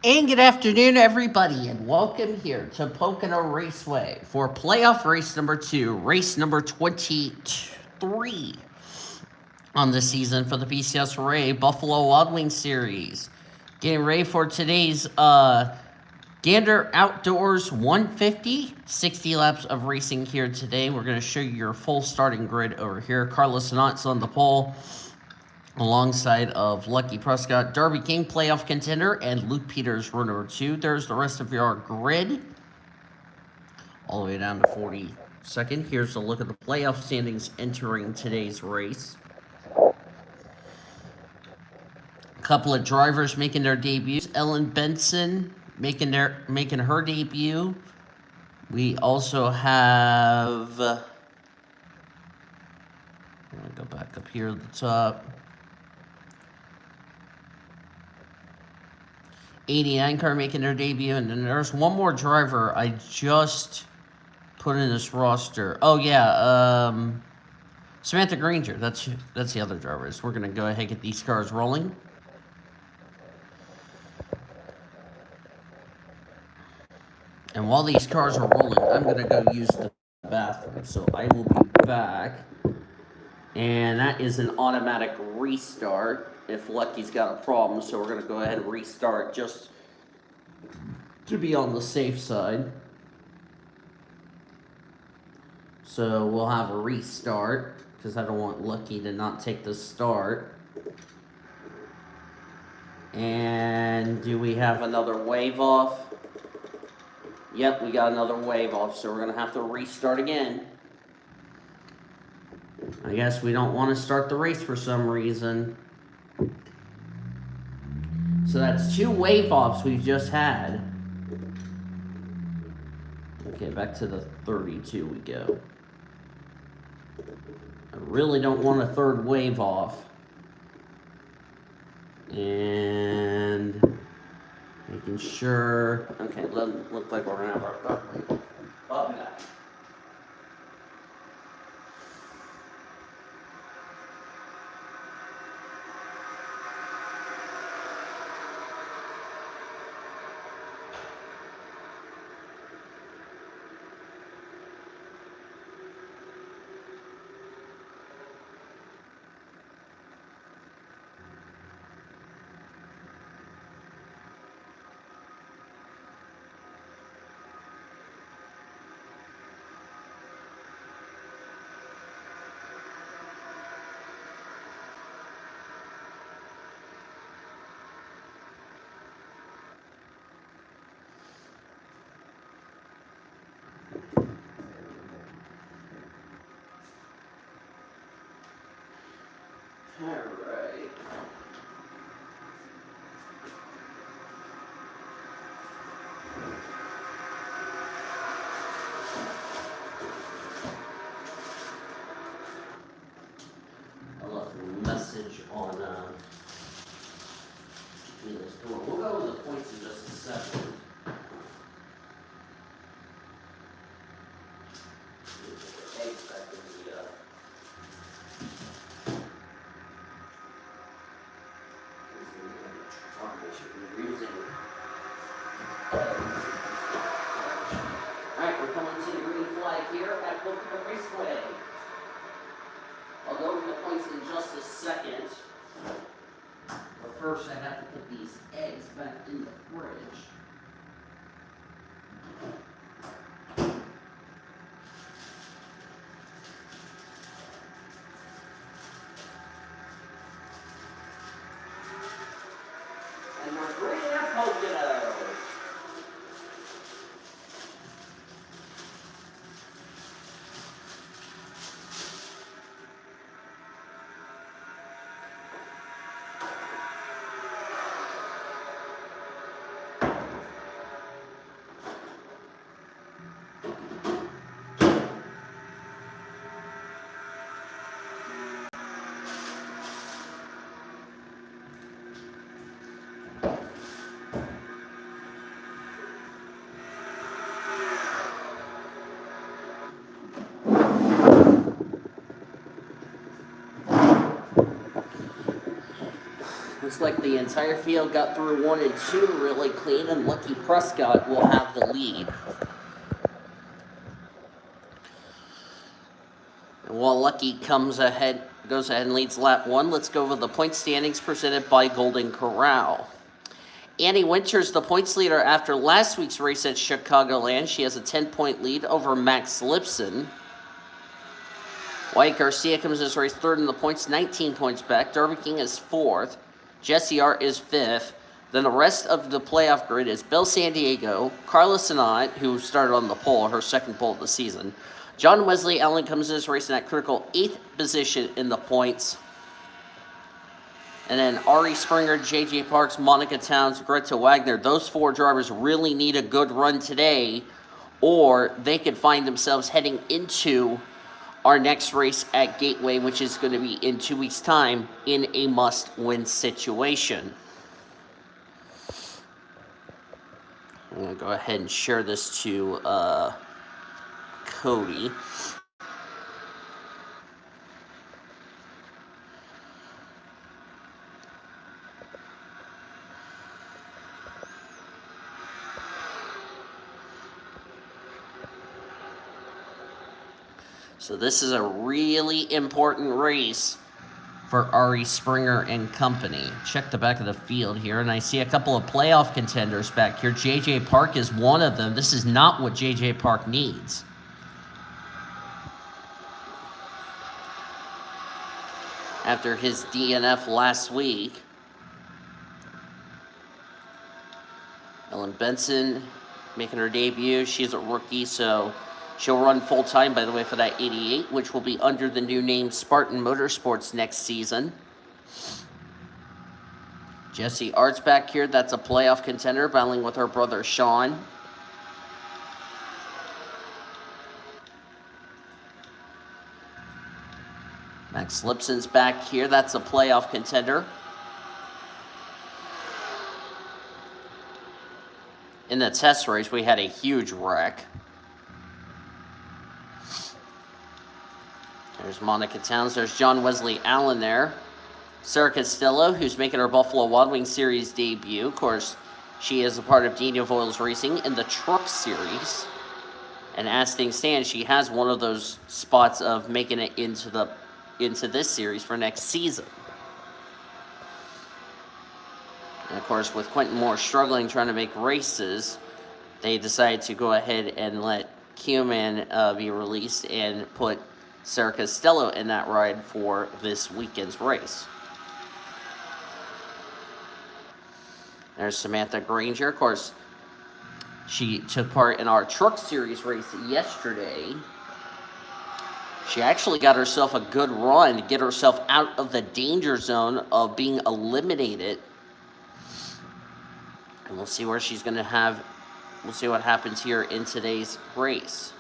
And good afternoon, everybody, and welcome here to Pocono Raceway for playoff race number 2, race number 23 on the season for the PCSRA Buffalo Wild Wings Series. Getting ready for today's Gander Outdoors 150, 60 laps of racing here today. We're going to show you your full starting grid over here. Carlos Sanat's on the pole, alongside of Lucky Prescott, Darby King, playoff contender, and Luke Peters, runner number 2. There's the rest of your grid, all the way down to 42nd. Here's a look at the playoff standings entering today's race. A couple of drivers making their debuts. Ellen Benson making her debut. We also have. I'm gonna go back up here at the top. 89 car making their debut, and then there's one more driver I just put in this roster. Oh yeah, Samantha Granger. That's the other driver. So we're gonna go ahead and get these cars rolling. And while these cars are rolling, I'm gonna go use the bathroom. So I will be back. And that is an automatic restart if Lucky's got a problem. So we're gonna go ahead and restart just to be on the safe side. So we'll have a restart because I don't want Lucky to not take the start. And do we have another wave off? Yep, we got another wave off, so we're going to have to restart again. I guess we don't want to start the race for some reason. So that's 2 wave offs we've just had. Okay, back to the 32 we go. I really don't want a 3rd wave off. And making sure. Okay, doesn't look like we're gonna have our button back. Alright. I left a message on this door. We'll go over the points in just a second. Alright, we're coming to the green flag here at Pocono Raceway. I'll go over the points in just a second. But first, I have to put these eggs back in the fridge. And we're bringing our Pocono. Looks like the entire field got through 1 and 2 really clean, and Lucky Prescott will have the lead. And while Lucky goes ahead and leads lap 1, let's go over the point standings presented by Golden Corral. Annie Winters, the points leader after last week's race at Chicagoland. She has a 10-point lead over Max Lipson. Wyatt Garcia comes in this race third in the points, 19 points back. Derby King is fourth. Jesse Art is fifth. Then the rest of the playoff grid is Bill San Diego, Carla Sinat, who started on the pole, her second pole of the season. John Wesley Allen comes in this race in that critical 8th position in the points. And then Ari Springer, J.J. Parks, Monica Towns, Greta Wagner. Those 4 drivers really need a good run today, or they could find themselves heading into our next race at Gateway, which is going to be in 2 weeks' time, in a must-win situation. I'm going to go ahead and share this to Cody. So this is a really important race for Ari Springer and company. Check the back of the field here, and I see a couple of playoff contenders back here. J.J. Park is one of them. This is not what J.J. Park needs. After his DNF last week, Ellen Benson making her debut. She's a rookie, so she'll run full-time, by the way, for that 88, which will be under the new name Spartan Motorsports next season. Jesse Art's back here. That's a playoff contender, battling with her brother Sean. Max Lipson's back here. That's a playoff contender. In the test race, we had a huge wreck. There's Monica Towns. There's John Wesley Allen there. Sarah Costello, who's making her Buffalo Wild Wings Series debut. Of course, she is a part of Daniel Voiles Racing in the Truck Series. And as things stand, she has one of those spots of making it into this series for next season. And of course, with Quentin Moore struggling trying to make races, they decided to go ahead and let Q-Man be released and put Sarah Costello in that ride for this weekend's race. There's Samantha Granger. Of course, she took part in our Truck Series race yesterday. She actually got herself a good run to get herself out of the danger zone of being eliminated. And we'll see where she's going to have. We'll see what happens here in today's race.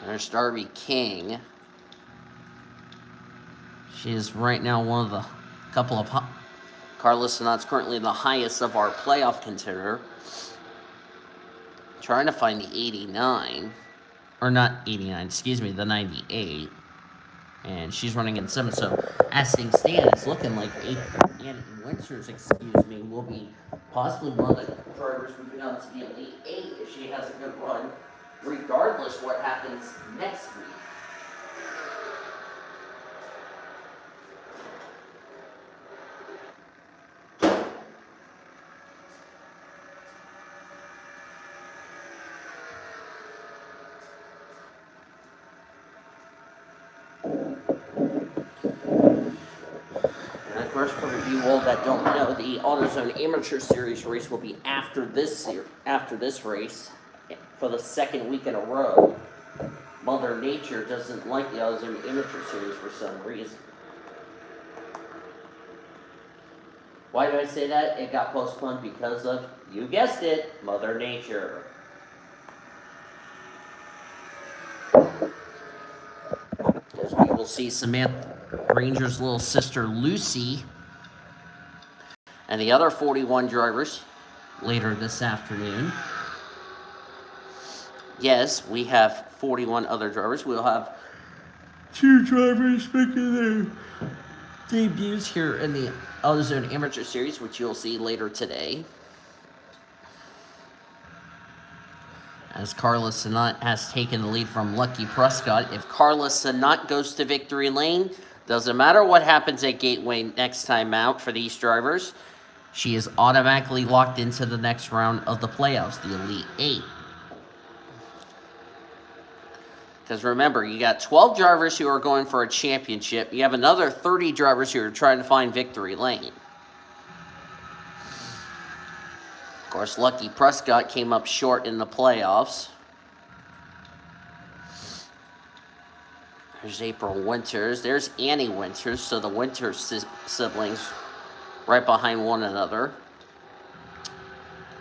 There's Darby King. She is right now one of the couple of... Carla Sinat's currently the highest of our playoff contender. Trying to find the 89. Or not 89, excuse me, the 98. And she's running in 7th. So as things stand, it's looking like Annie Winters, will be possibly one of the drivers moving on to the Elite 8 if she has a good run, regardless what happens next week. You all that don't know, the AutoZone Amateur Series race will be after this race for the second week in a row. Mother Nature doesn't like the AutoZone Amateur Series for some reason. Why do I say that? It got postponed because of, you guessed it, Mother Nature. As we will see Samantha Granger's little sister Lucy and the other 41 drivers later this afternoon. Yes, we have 41 other drivers. We'll have Two drivers making their debuts here in the AutoZone Amateur Series, which you'll see later today. As Carlos Sanat has taken the lead from Lucky Prescott. If Carlos Sanat goes to victory lane, doesn't matter what happens at Gateway next time out for these drivers, she is automatically locked into the next round of the playoffs, the Elite Eight. Because remember, you got 12 drivers who are going for a championship. You have another 30 drivers who are trying to find victory lane. Of course, Lucky Prescott came up short in the playoffs. There's April Winters. There's Annie Winters. So the Winters siblings right behind one another.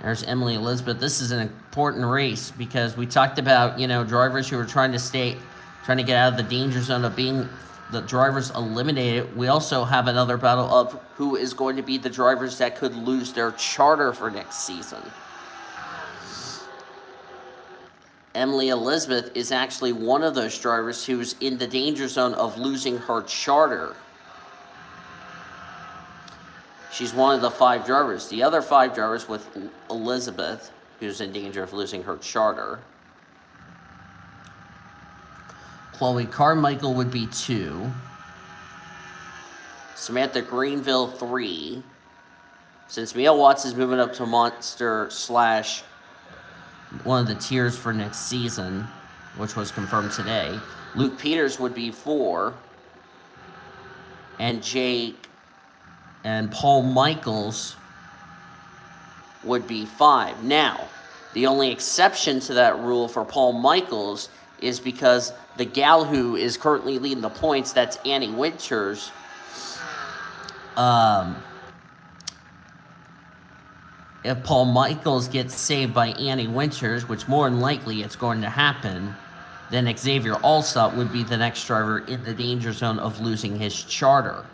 There's Emily Elizabeth. This is an important race because we talked about, drivers who are trying to get out of the danger zone of being the drivers eliminated. We also have another battle of who is going to be the drivers that could lose their charter for next season. Emily Elizabeth is actually one of those drivers who's in the danger zone of losing her charter. She's one of the 5 drivers. The other 5 drivers with Elizabeth, who's in danger of losing her charter. Chloe Carmichael would be 2. Samantha Greenville, 3. Since Mia Watts is moving up to Monster / one of the tiers for next season, which was confirmed today, Luke Peters would be 4. And Jake and Paul Michaels would be 5. Now, the only exception to that rule for Paul Michaels is because the gal who is currently leading the points, that's Annie Winters, if Paul Michaels gets saved by Annie Winters, which more than likely it's going to happen, then Xavier Alstott would be the next driver in the danger zone of losing his charter.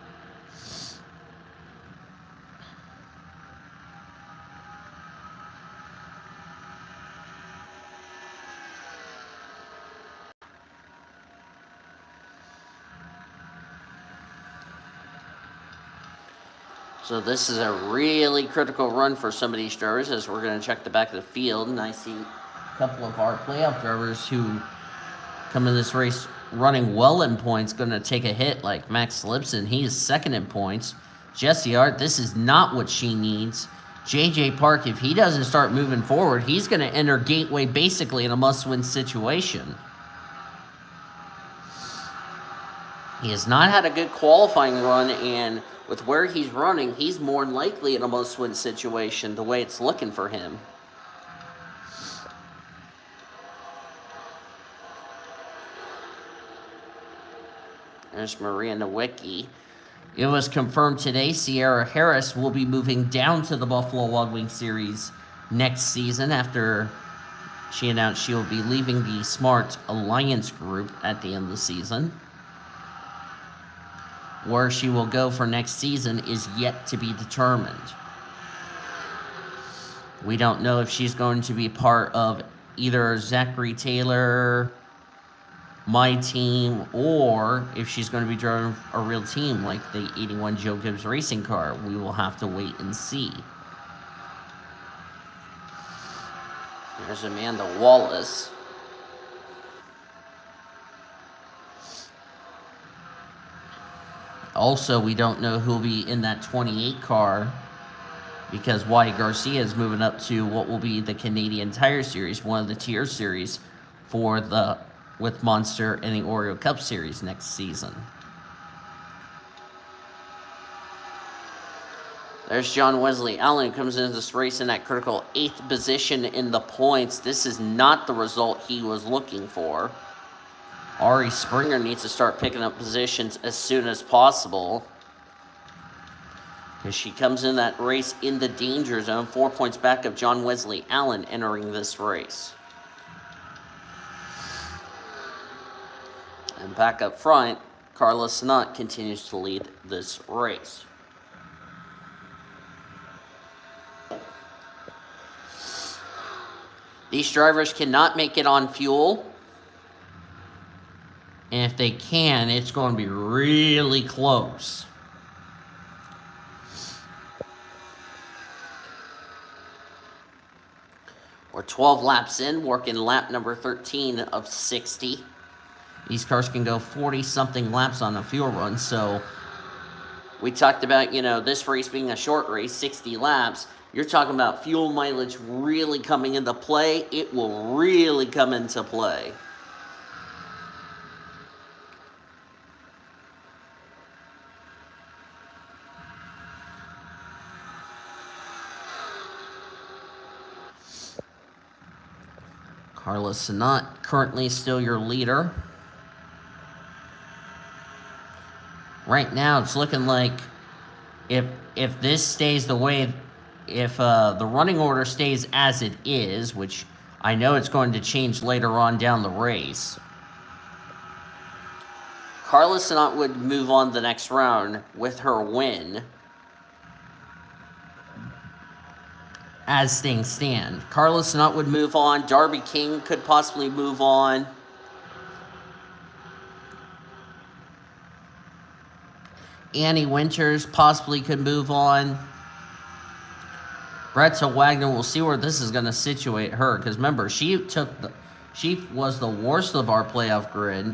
So this is a really critical run for some of these drivers as we're going to check the back of the field. And I see a couple of our playoff drivers who come in this race running well in points going to take a hit, like Max Lipson. He is 2nd in points. Jesse Hart, this is not what she needs. JJ Park, if he doesn't start moving forward, he's going to enter Gateway basically in a must-win situation. He has not had a good qualifying run, and with where he's running, he's more than likely in a must-win situation, the way it's looking for him. There's Maria Nowicki. It was confirmed today Sierra Harris will be moving down to the Buffalo Wild Wings Series next season after she announced she will be leaving the Smart Alliance group at the end of the season. Where she will go for next season is yet to be determined. We don't know if she's going to be part of either Zachary Taylor, my team, or if she's going to be driving a real team like the 81 Joe Gibbs racing car. We will have to wait and see. There's Amanda Wallace. Also, we don't know who'll be in that 28 car because Wyatt Garcia is moving up to what will be the Canadian Tire Series, one of the tier series with Monster and the Oreo Cup Series next season. There's John Wesley Allen, who comes into this race in that critical 8th position in the points. This is not the result he was looking for. Ari Springer needs to start picking up positions as soon as possible because she comes in that race in the danger zone, 4 points back of John Wesley Allen entering this race. And back up front, Carla Sanat continues to lead this race. These drivers cannot make it on fuel. And if they can, it's going to be really close. We're 12 laps in, working lap number 13 of 60. These cars can go 40-something laps on a fuel run, so we talked about, this race being a short race, 60 laps. You're talking about fuel mileage really coming into play. It will really come into play. Carlos Sanat currently still your leader. Right now, it's looking like if this stays the way, if the running order stays as it is, which I know it's going to change later on down the race, Carla Sanat would move on the next round with her win. As things stand, Carla Sanat would move on. Darby King could possibly move on. Annie Winters possibly could move on. Bretta Wagner, we'll see where this is going to situate her. Because remember, she was the worst of our playoff grid.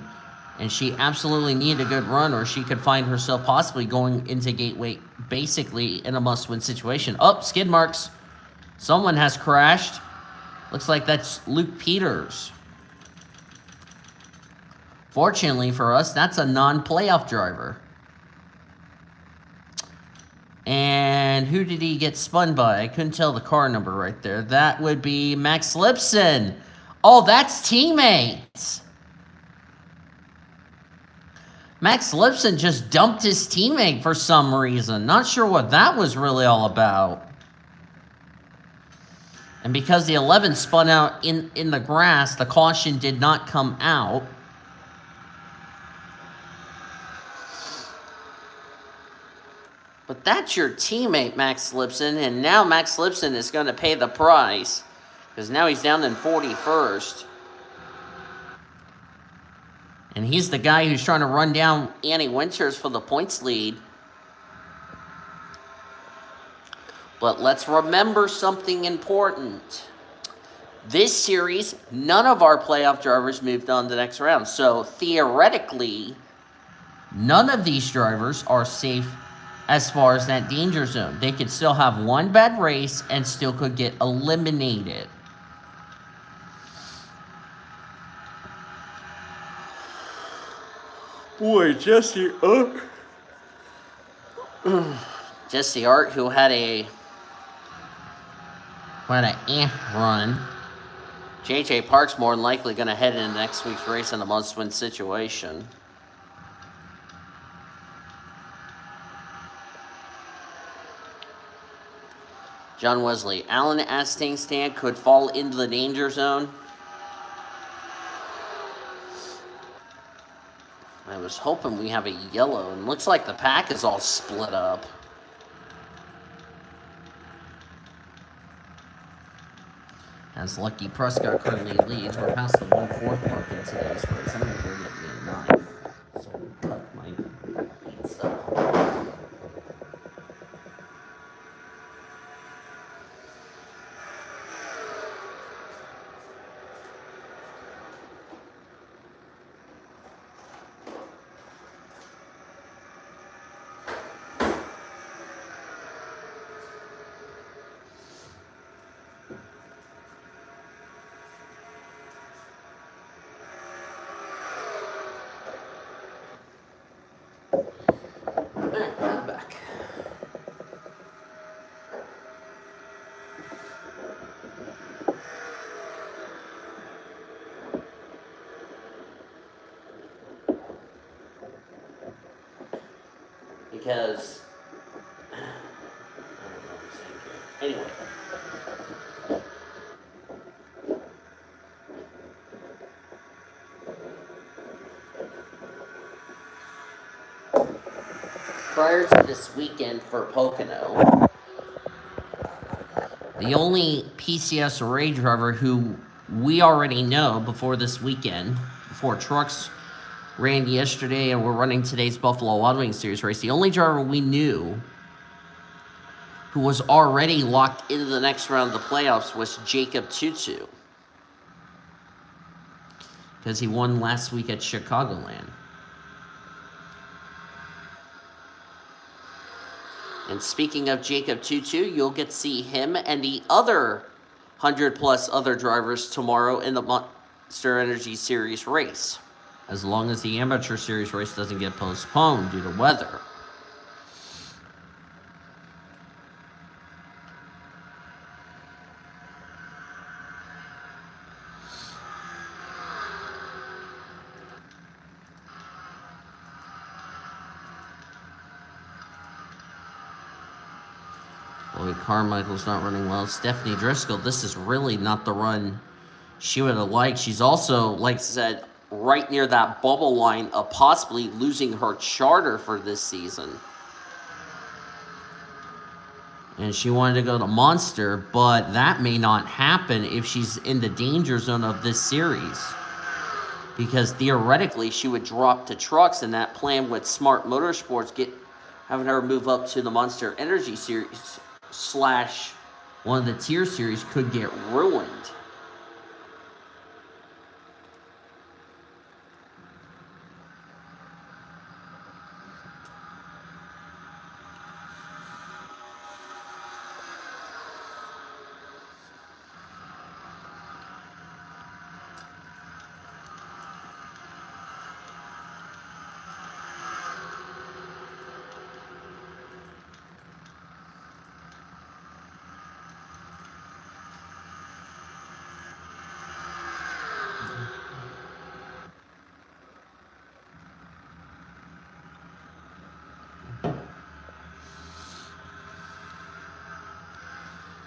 And she absolutely needed a good run, or she could find herself possibly going into Gateway basically in a must-win situation. Oh, skid marks. Someone has crashed. Looks like that's Luke Peters. Fortunately for us, that's a non-playoff driver. And who did he get spun by? I couldn't tell the car number right there. That would be Max Lipson. Oh, that's teammates. Max Lipson just dumped his teammate for some reason. Not sure what that was really all about. And because the 11 spun out in the grass, the caution did not come out. But that's your teammate, Max Lipson, and now Max Lipson is going to pay the price because now he's down in 41st. And he's the guy who's trying to run down Annie Winters for the points lead. But let's remember something important. This series, none of our playoff drivers moved on to the next round. So theoretically, none of these drivers are safe as far as that danger zone. They could still have one bad race and still could get eliminated. Boy, Jesse Art, who had a run. JJ Park's more than likely going to head into next week's race in a must-win situation. John Wesley, Alan as things stand, could fall into the danger zone. I was hoping we have a yellow, and looks like the pack is all split up. As Lucky Prescott currently leads, we're past the 1/4 mark in today's race. I'm going to go get me a knife, so I'll cut my pizza. I'm back. Because I don't know what I'm saying here. Anyway. Prior to this weekend for Pocono, the only PCSRA driver who we already know before this weekend, before trucks ran yesterday, and we're running today's Buffalo Wild Wings Series race. The only driver we knew who was already locked into the next round of the playoffs was Jacob Tutu, because he won last week at Chicagoland. And speaking of Jacob Tutu, you'll get to see him and the other 100-plus other drivers tomorrow in the Monster Energy Series race, as long as the Amateur Series race doesn't get postponed due to weather. Boy, Carmichael's not running well. Stephanie Driscoll, this is really not the run she would have liked. She's also, like I said, right near that bubble line of possibly losing her charter for this season. And she wanted to go to Monster, but that may not happen if she's in the danger zone of this series. Because theoretically, she would drop to trucks, and that plan with Smart Motorsports having her move up to the Monster Energy Series / one of the tier series could get ruined.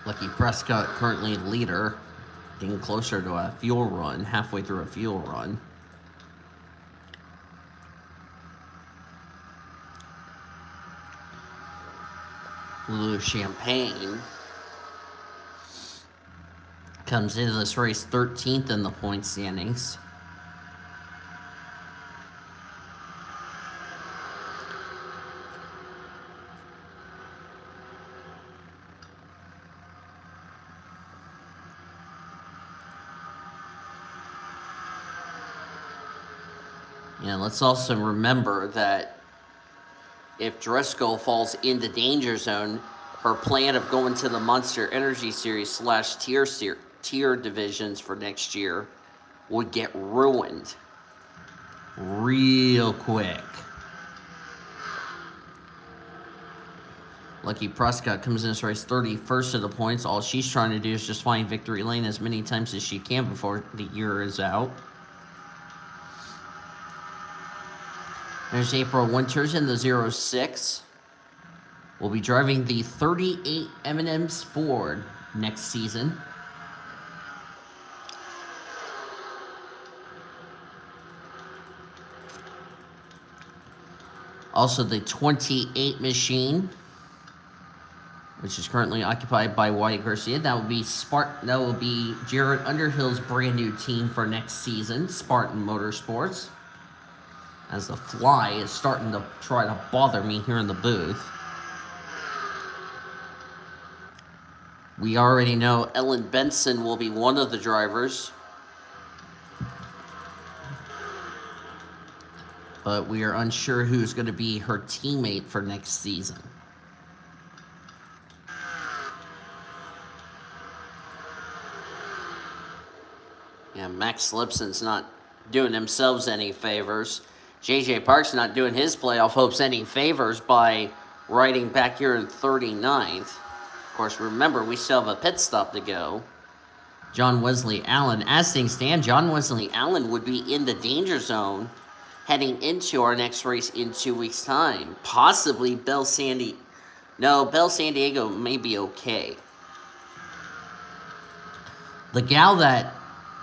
Lucky Prescott currently leader, getting closer to a fuel run, halfway through a fuel run. Lulu Champagne comes into this race 13th in the point standings. Yeah, let's also remember that if Driscoll falls in the danger zone, her plan of going to the Monster Energy Series / tier divisions for next year would get ruined real quick. Lucky Prescott comes in this race 31st of the points. All she's trying to do is just find victory lane as many times as she can before the year is out. There's April Winters in the 06. Will be driving the 38 M&M's Ford next season. Also the 28 machine, which is currently occupied by Wyatt Garcia. That will be Jared Underhill's brand new team for next season, Spartan Motorsports. As the fly is starting to try to bother me here in the booth. We already know Ellen Benson will be one of the drivers. But we are unsure who's going to be her teammate for next season. Yeah, Max Lipson's not doing themselves any favors. JJ Park's not doing his playoff hopes any favors by riding back here in 39th. Of course, remember, we still have a pit stop to go. John Wesley Allen, as things stand, John Wesley Allen would be in the danger zone heading into our next race in 2 weeks' time. Possibly Bell San Diego may be okay. The gal that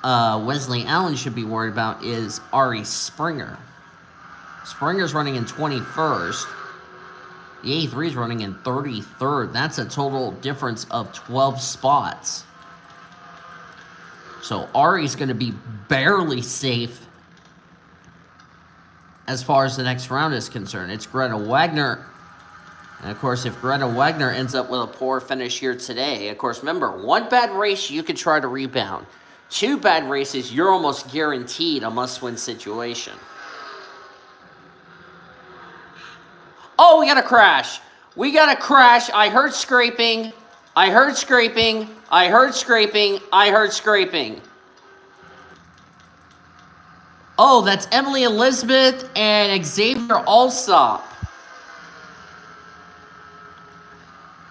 Wesley Allen should be worried about is Ari Springer. Springer's running in 21st. The A3 is running in 33rd. That's a total difference of 12 spots. So Ari's going to be barely safe as far as the next round is concerned. It's Greta Wagner. And, of course, if Greta Wagner ends up with a poor finish here today, of course, remember, one bad race, you can try to rebound. Two bad races, you're almost guaranteed a must-win situation. Oh, we got a crash. We got a crash. I heard scraping. I heard scraping. I heard scraping. I heard scraping. Oh, that's Emily Elizabeth and Xavier Alsop.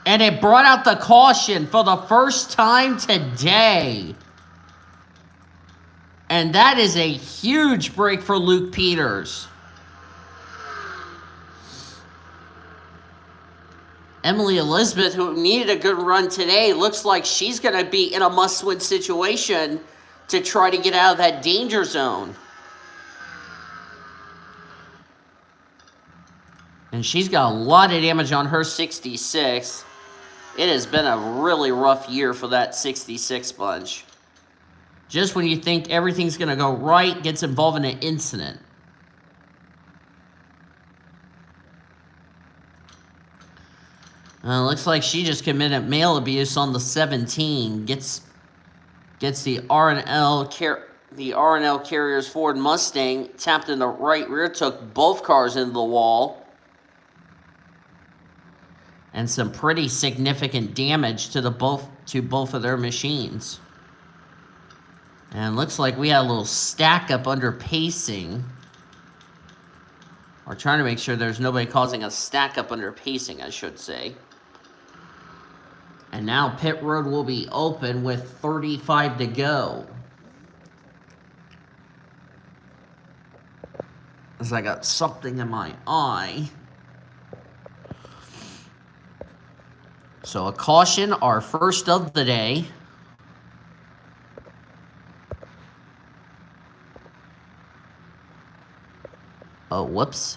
And it brought out the caution for the first time today. And that is a huge break for Luke Peters. Emily Elizabeth, who needed a good run today, looks like she's going to be in a must-win situation to try to get out of that danger zone. And she's got a lot of damage on her 66. It has been a really rough year for that 66 bunch. Just when you think everything's going to go right, gets involved in an incident. Looks like she just committed male abuse on the 17. Gets the R&L Carriers Ford Mustang tapped in the right rear, took both cars into the wall. And some pretty significant damage to both of their machines. And looks like we had a little stack up under pacing. We're trying to make sure there's nobody causing a stack up under pacing, I should say. And now pit road will be open with 35 to go. As I got something in my eye. So a caution, our first of the day. Oh, whoops.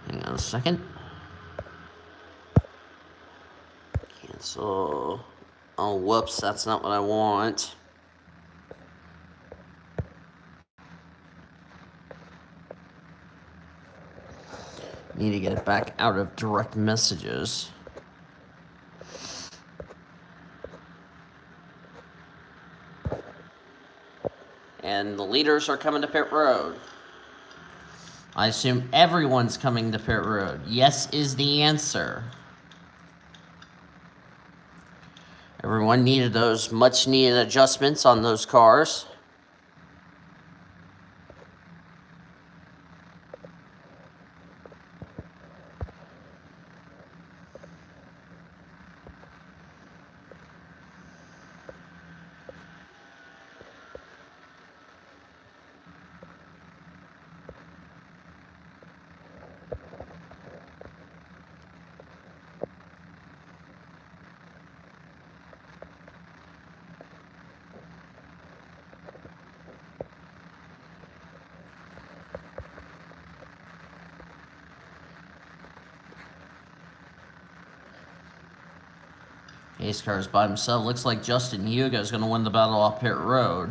Hang on a second. Cancel. Oh, whoops, that's not what I want. Need to get it back out of direct messages. And the leaders are coming to pit road. I assume everyone's coming to pit road. Yes is the answer. Everyone needed those much needed adjustments on those cars. Pace cars by himself. Looks like Justin Hugo is going to win the battle off pit road.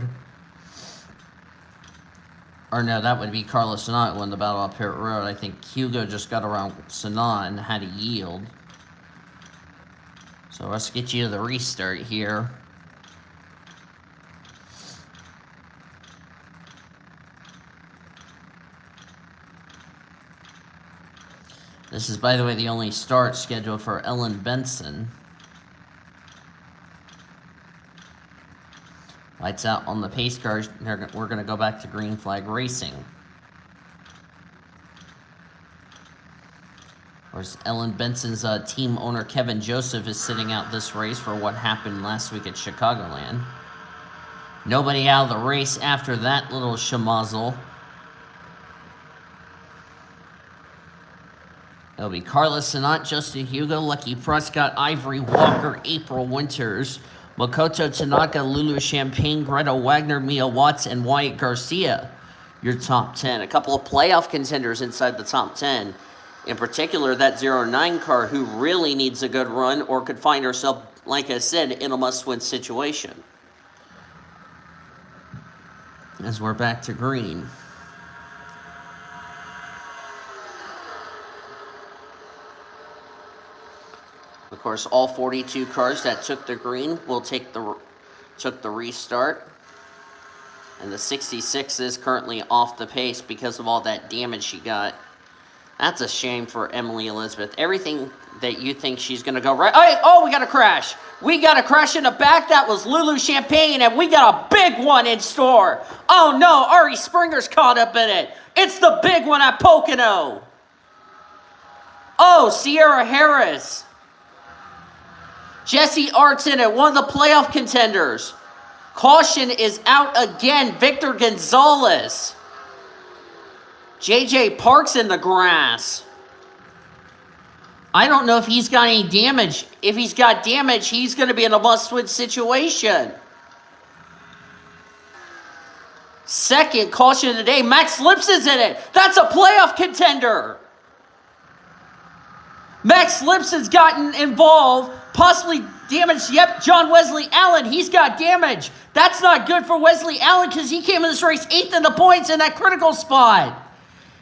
Or no, that would be Carlos Sanat who won the battle off pit road. I think Hugo just got around Sanat and had to yield. So let's get you to the restart here. This is, by the way, the only start scheduled for Ellen Benson. Lights out on the pace cars. We're going to go back to green flag racing. Of course, Ellen Benson's team owner, Kevin Joseph, is sitting out this race for what happened last week at Chicagoland. Nobody out of the race after that little schmozzle. It'll be Carlos Sanat, Justin Hugo, Lucky Prescott, Ivory Walker, April Winters, Makoto Tanaka, Lulu Champagne, Greta Wagner, Mia Watts, and Wyatt Garcia. Your top 10. A couple of playoff contenders inside the top 10. In particular, that 09 car who really needs a good run or could find herself, like I said, in a must-win situation. as we're back to green. Of course, all 42 cars that took the green will took the restart. And the 66 is currently off the pace because of all that damage she got. That's a shame for Emily Elizabeth. Everything that you think she's going to go right. Oh, we got a crash. We got a crash in the back. That was Lulu Champagne, and we got a big one in store. Oh, no, Ari Springer's caught up in it. It's the big one at Pocono. Oh, Sierra Harris. Jesse Art's in it, one of the playoff contenders. Caution is out again. Victor Gonzalez. JJ Park's in the grass. I don't know if he's got any damage. If he's got damage, he's going to be in a must-win situation. Second caution of the day. Max Lipson's in it. That's a playoff contender. Max Lipson's gotten involved. Possibly damaged. Yep, John Wesley Allen. He's got damage. That's not good for Wesley Allen because he came in this race 8th in the points in that critical spot.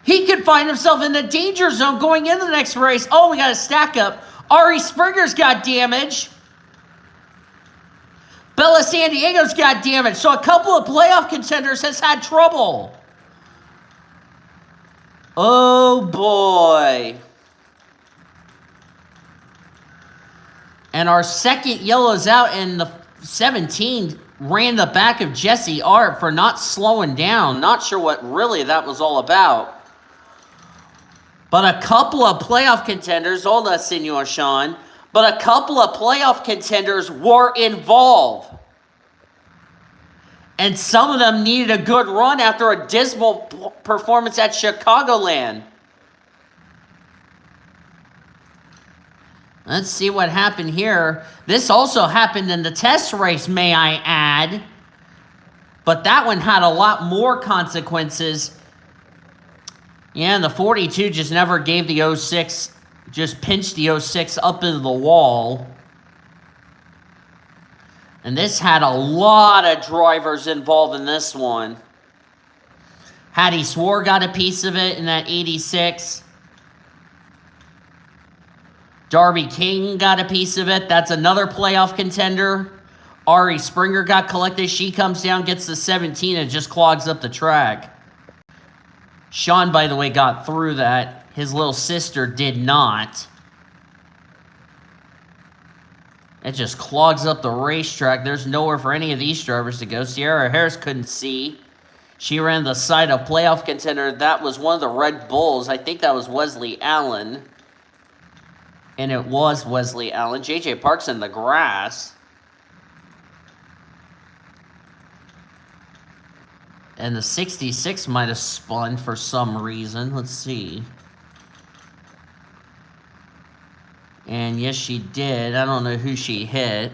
He could find himself in the danger zone going into the next race. Oh, we got a stack up. Ari Springer's got damage. Bella San Diego's got damage. So a couple of playoff contenders has had trouble. Oh, boy. And our second yellow's out, and the 17 ran the back of Jesse Art for not slowing down. Not sure what really that was all about. But a couple of playoff contenders, hold on, Senor Sean, but a couple of playoff contenders were involved. And some of them needed a good run after a dismal performance at Chicagoland. Let's see what happened here. This also happened in the test race, may I add. But that one had a lot more consequences. Yeah, and the 42 just never gave the 06, just pinched the 06 up into the wall. And this had a lot of drivers involved in this one. Hattie Swore got a piece of it in that 86. Darby King got a piece of it. That's another playoff contender. Ari Springer got collected. She comes down, gets the 17, and just clogs up the track. Sean, by the way, got through that. His little sister did not. It just clogs up the racetrack. There's nowhere for any of these drivers to go. Sierra Harris couldn't see. She ran the side of playoff contender. That was one of the Red Bulls. I think that was Wesley Allen. And it was Wesley Allen. JJ Park's in the grass. And the 66 might have spun for some reason. Let's see. And yes, she did. I don't know who she hit.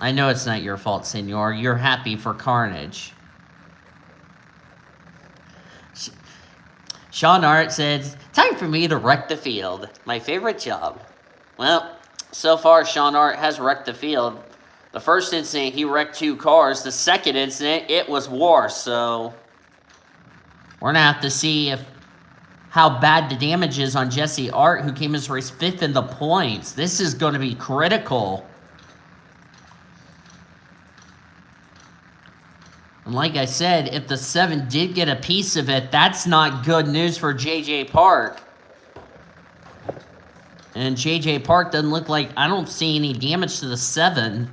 I know it's not your fault, senor. You're happy for carnage. Sean Art said, time for me to wreck the field. My favorite job. Well, so far, Sean Art has wrecked the field. The first incident, he wrecked 2 cars. The second incident, it was worse. So we're going to have to see how bad the damage is on Jesse Art, who came in this race 5th in the points. This is going to be critical. And like I said, if the 7 did get a piece of it, that's not good news for JJ Park. And JJ Park doesn't look like, I don't see any damage to the 7.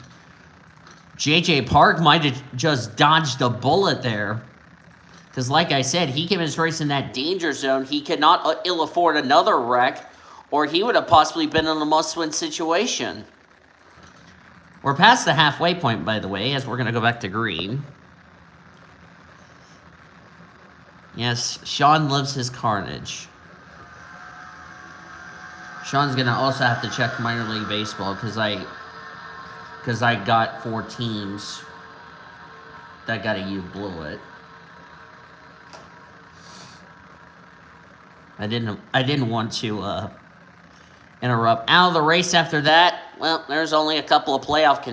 JJ Park might have just dodged a bullet there. Because like I said, he came in this race in that danger zone. He could not ill afford another wreck, or he would have possibly been in a must-win situation. We're past the halfway point, by the way, as we're going to go back to green. Yes, Sean loves his carnage. Sean's going to also have to check minor league baseball because I got 4 teams that got a you blew it. I didn't want to interrupt. Out of the race after that, well, there's only a couple of playoff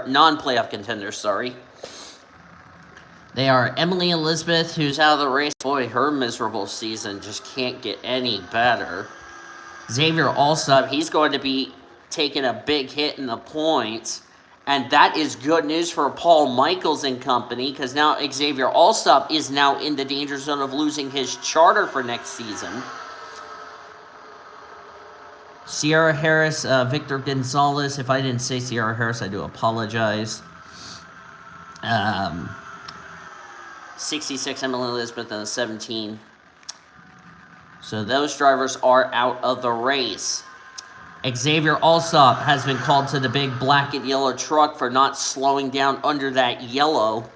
non-playoff contenders, sorry. They are Emily Elizabeth, who's out of the race. Boy, her miserable season just can't get any better. Xavier Alsop, he's going to be taking a big hit in the points. And that is good news for Paul Michaels and company, because now Xavier Alsop is now in the danger zone of losing his charter for next season. Sierra Harris, Victor Gonzalez. If I didn't say Sierra Harris, I do apologize. 66, Emily Elizabeth, and 17. So those drivers are out of the race. Xavier Alsop has been called to the big black and yellow truck for not slowing down under that yellow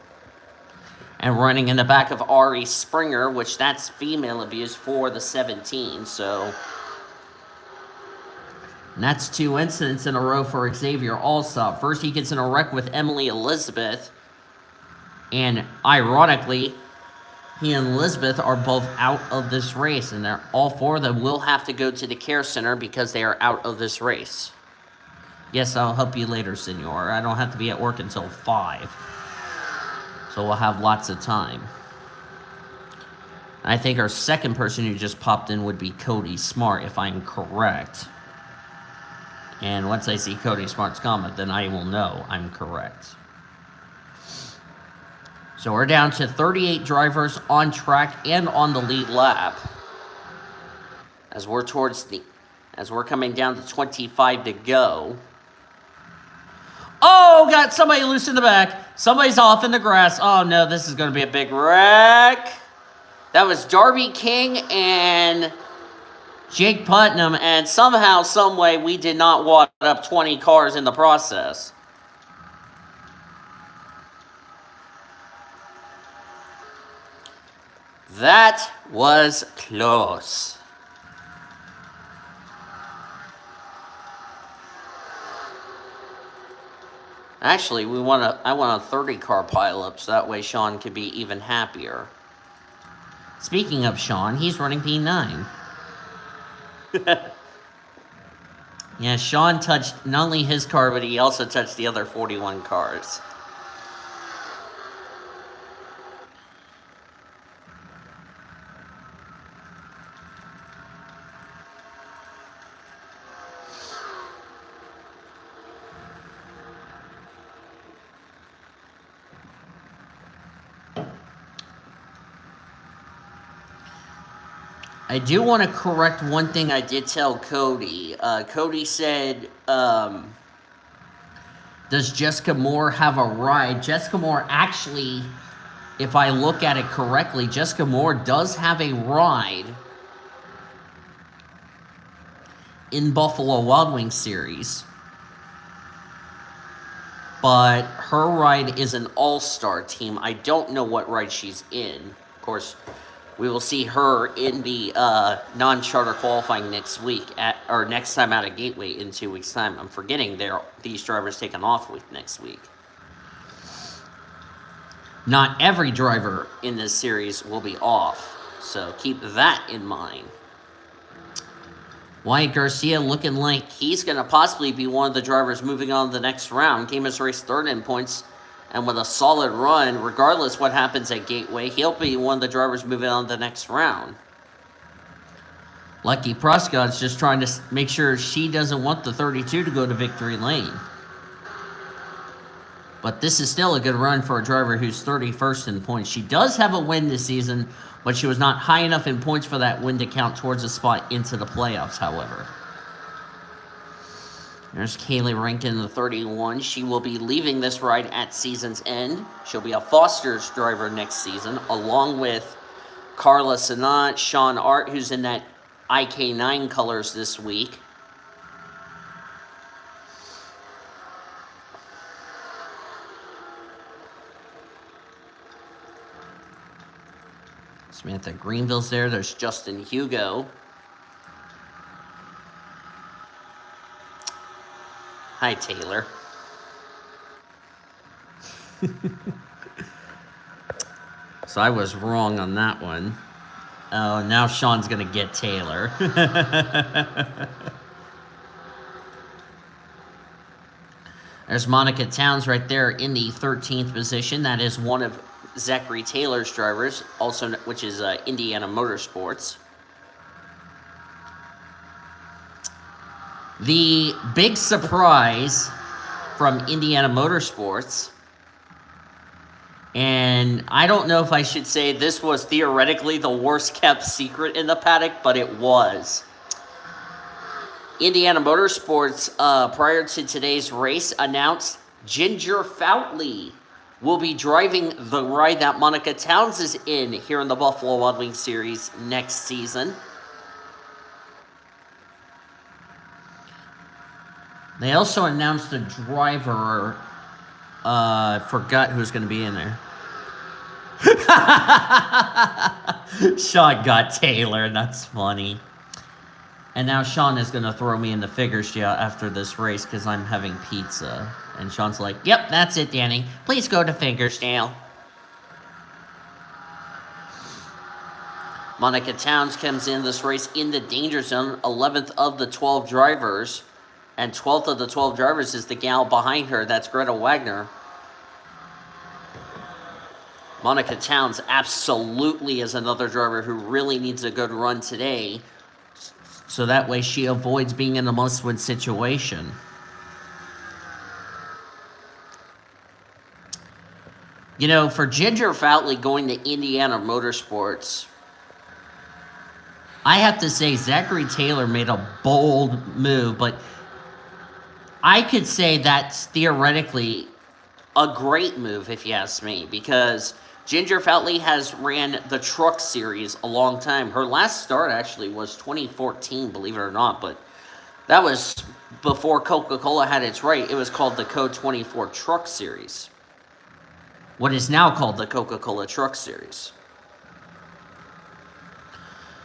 and running in the back of Ari Springer, which that's female abuse for the 17. So and that's 2 incidents in a row for Xavier Alsop. First, he gets in a wreck with Emily Elizabeth. And ironically, he and Elizabeth are both out of this race. And all 4 of them will have to go to the care center because they are out of this race. Yes, I'll help you later, senor. I don't have to be at work until 5. So we'll have lots of time. I think our second person who just popped in would be Cody Smart, if I'm correct. And once I see Cody Smart's comment, then I will know I'm correct. So we're down to 38 drivers on track and on the lead lap. As we're coming down to 25 to go. Oh, got somebody loose in the back. Somebody's off in the grass. Oh no, this is going to be a big wreck. That was Darby King and Jake Putnam, and somehow, someway, we did not wad up 20 cars in the process. That was close. Actually, I want a 30-car pileup, so that way Sean could be even happier. Speaking of Sean, he's running P9. Yeah, Sean touched not only his car, but he also touched the other 41 cars. I do want to correct one thing I did tell Cody. Cody said, does Jessica Moore have a ride? Jessica Moore actually, if I look at it correctly, Jessica Moore does have a ride in Buffalo Wild Wings series. But her ride is an all-star team. I don't know what ride she's in. Of course, we will see her in the non-charter qualifying next week, or next time out of Gateway in 2 weeks' time. I'm forgetting these drivers take an off week next week. Not every driver in this series will be off, so keep that in mind. Wyatt Garcia looking like he's going to possibly be one of the drivers moving on to the next round. Came as race third in points. And with a solid run, regardless what happens at Gateway, he'll be one of the drivers moving on to the next round. Lucky Prescott's just trying to make sure she doesn't want the 32 to go to victory lane. But this is still a good run for a driver who's 31st in points. She does have a win this season, but she was not high enough in points for that win to count towards a spot into the playoffs, however. There's Kaylee Rankin, the 31. She will be leaving this ride at season's end. She'll be a Foster's driver next season, along with Carla Sanat, Sean Art, who's in that IK9 colors this week. Samantha Greenville's there. There's Justin Hugo. Hi, Taylor. So I was wrong on that one. Oh, now Sean's going to get Taylor. There's Monica Towns right there in the 13th position. That is one of Zachary Taylor's drivers, also which is Indiana Motorsports. The big surprise from Indiana Motorsports, and I don't know if I should say this was theoretically the worst kept secret in the paddock, but it was. Indiana Motorsports, prior to today's race, announced Ginger Foutley will be driving the ride that Monica Towns is in here in the Buffalo Wild Wings Series next season. They also announced a driver. Forgot who's going to be in there. Sean got Taylor. That's funny. And now Sean is going to throw me in the figures jail after this race because I'm having pizza. And Sean's like, yep, that's it, Danny. Please go to figures jail. Monica Towns comes in this race in the danger zone, 11th of the 12 drivers. And 12th of the 12 drivers is the gal behind her. That's Greta Wagner. Monica Towns absolutely is another driver who really needs a good run today. So that way she avoids being in a must-win situation. You know, for Ginger Foutley going to Indiana Motorsports, I have to say Zachary Taylor made a bold move, but I could say that's theoretically a great move, if you ask me, because Ginger Foutley has ran the Truck Series a long time. Her last start actually was 2014, believe it or not, but that was before Coca-Cola had its right. It was called the Co-24 Truck Series. What is now called the Coca-Cola Truck Series.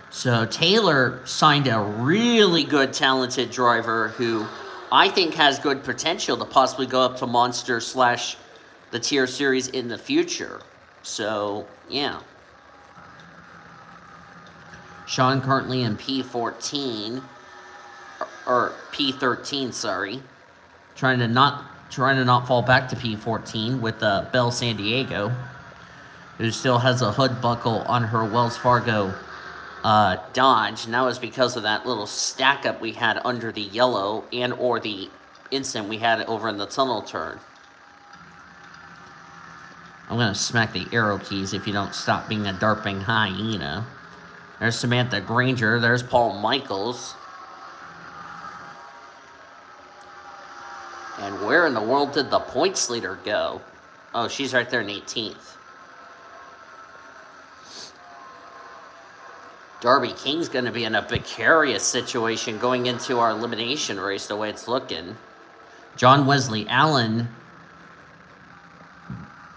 So Taylor signed a really good, talented driver who I think has good potential to possibly go up to Monster / the Tier Series in the future. So, yeah. Sean currently in P14, or P13, sorry. Trying to not fall back to P14 with Belle San Diego, who still has a hood buckle on her Wells Fargo Dodge, and that was because of that little stack up we had under the yellow and or the instant we had over in the tunnel turn. I'm going to smack the arrow keys if you don't stop being a darping hyena. There's Samantha Granger. There's Paul Michaels. And where in the world did the points leader go? Oh, she's right there in 18th. Darby King's going to be in a precarious situation going into our elimination race the way it's looking. John Wesley Allen,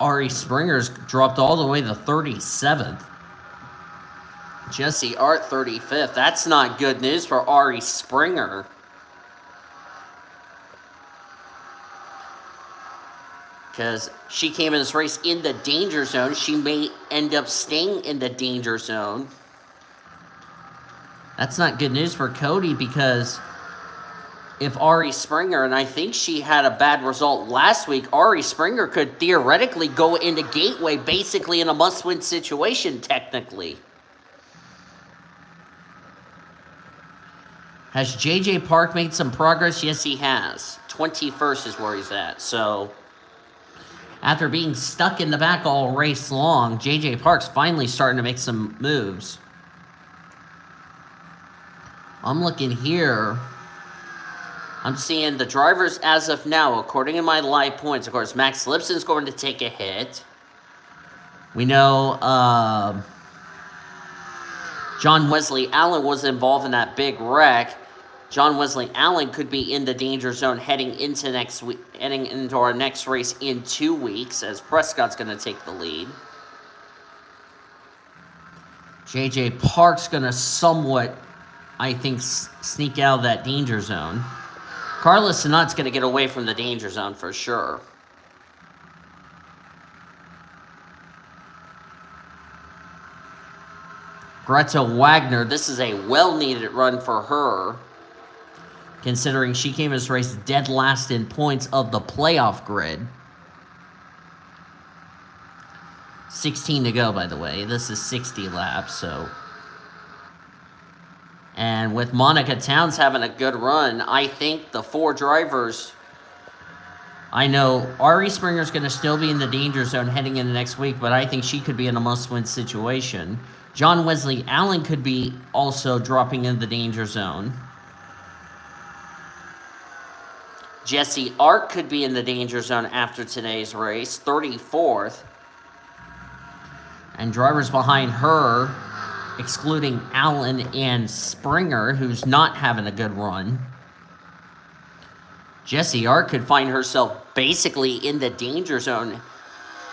Ari Springer's dropped all the way to 37th. Jesse Art 35th. That's not good news for Ari Springer. Because she came in this race in the danger zone. She may end up staying in the danger zone. That's not good news for Cody, because if Ari Springer, and I think she had a bad result last week, Ari Springer could theoretically go into Gateway basically in a must-win situation, technically. Has J.J. Park made some progress? Yes, he has. 21st is where he's at. So, after being stuck in the back all race long, J.J. Park's finally starting to make some moves. I'm looking here. I'm seeing the drivers as of now, according to my live points. Of course, Max Lipson's going to take a hit. We know John Wesley Allen was involved in that big wreck. John Wesley Allen could be in the danger zone heading into next week, heading into our next race in 2 weeks, as Prescott's going to take the lead. J.J. Park's going to somewhat, I think, sneak out of that danger zone. Carlos Sinot's going to get away from the danger zone for sure. Greta Wagner, this is a well-needed run for her, considering she came in this race dead last in points of the playoff grid. 16 to go, by the way. This is 60 laps, so. And with Monica Towns having a good run, I think the 4 drivers... I know Ari Springer's going to still be in the danger zone heading into next week, but I think she could be in a must-win situation. John Wesley Allen could be also dropping into the danger zone. Jesse Art could be in the danger zone after today's race, 34th. And drivers behind her, excluding Allen and Springer, who's not having a good run. Jessie Art could find herself basically in the danger zone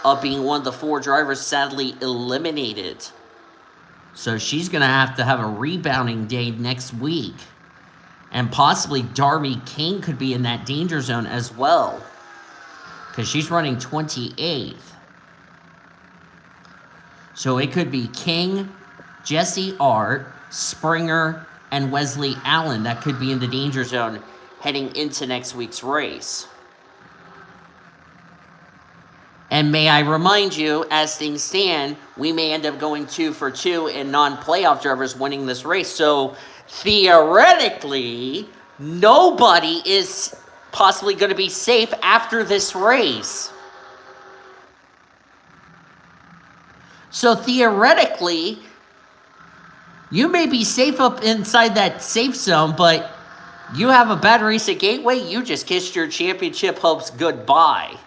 of being one of the 4 drivers sadly eliminated. So she's going to have a rebounding day next week. And possibly Darby King could be in that danger zone as well, because she's running 28th. So it could be King, Jessie Art, Springer, and Wesley Allen that could be in the danger zone heading into next week's race. And may I remind you, as things stand, we may end up going 2 for 2 in non-playoff drivers winning this race. So theoretically, nobody is possibly going to be safe after this race. So theoretically, you may be safe up inside that safe zone, but you have a bad race at Gateway, you just kissed your championship hopes goodbye.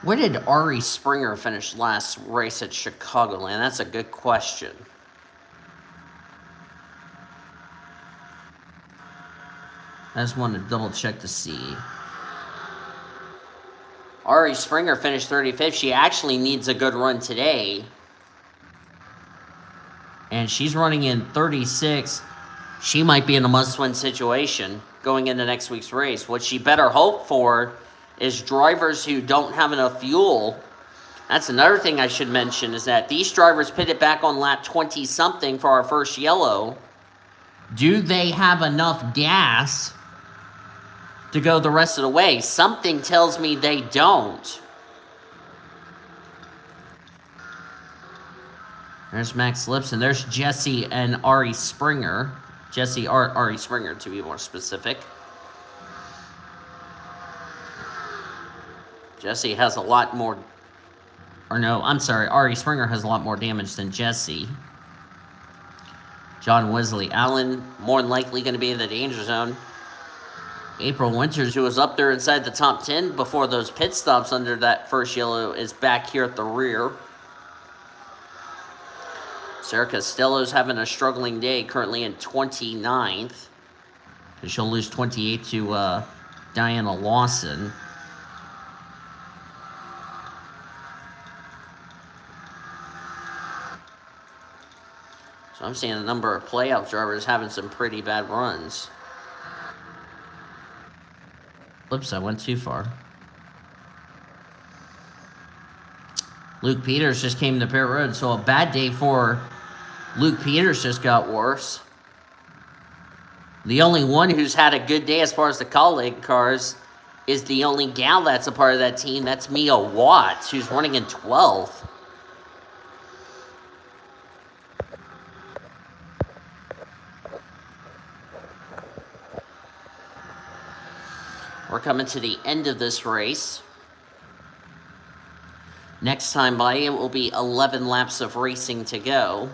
Where did Ari Springer finish last race at Chicagoland? That's a good question. I just wanted to double check to see. Ari Springer finished 35th. She actually needs a good run today. And she's running in 36. She might be in a must-win situation going into next week's race. What she better hope for is drivers who don't have enough fuel. That's another thing I should mention, is that these drivers pitted back on lap 20-something for our first yellow. Do they have enough gas to go the rest of the way? Something tells me they don't. There's Max Lipson. There's Jesse and Ari Springer. Jesse Ari Springer, to be more specific. Jesse has a lot more... Or no, I'm sorry. Ari Springer has a lot more damage than Jesse. John Wesley Allen, more than likely going to be in the danger zone. April Winters, who was up there inside the top 10 before those pit stops under that first yellow, is back here at the rear. Sarah Costello's having a struggling day, currently in 29th. She'll lose 28 to Diana Lawson. So I'm seeing a number of playoff drivers having some pretty bad runs. Oops, I went too far. Luke Peters just came to pit road, so a bad day for Luke Peters just got worse. The only one who's had a good day as far as the colleague cars is the only gal that's a part of that team. That's Mia Watts, who's running in 12th. We're coming to the end of this race. Next time by, it will be 11 laps of racing to go.